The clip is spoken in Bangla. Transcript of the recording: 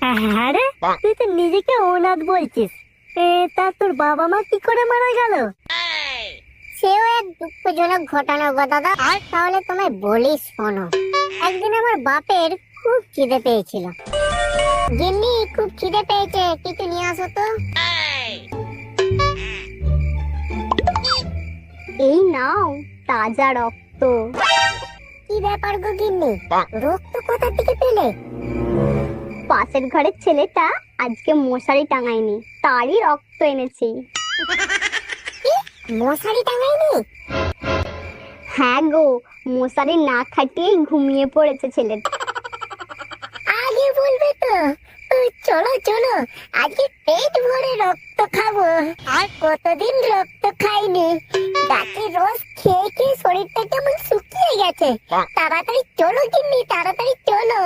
হ্যাঁ রে, তুই তো নিজেকে অনাথ বলছিস। তা তোর বাবা মা কি করে মারা গেল? সেও এক দুঃখজনক ঘটনা গো দাদা। তাহলে তোমায় বলি শোনো। একদিন আমার বাপের খুব খিদে পেয়েছিল। গিন্নি, খুব খিদে পেয়েছে, কিছু নিয়ে আসো তো। এই নাও তাজা রক্ত। কি ব্যাপার গো গিন্নি, রক্ত কোথা থেকে পেলে? পাশের ঘরের ছেলেটা আজকে মশারি টাঙায়নি, তারই রক্ত এনেছি। মশারি টাঙায়নি? হ্যাঁ গো, মশারি না খাটিয়েই ঘুমিয়ে পড়েছে ছেলেটা। আগে বলবে তো। চলো চলো, আজকে পেট ভরে রক্ত খাবো। আর কতদিন রক্ত খাইনি। গাছের রস খেয়ে খেয়ে শরীরটা কেমন শুকিয়ে গেছে। তাড়াতাড়ি চলো গিন্নি, তাড়াতাড়ি চলো।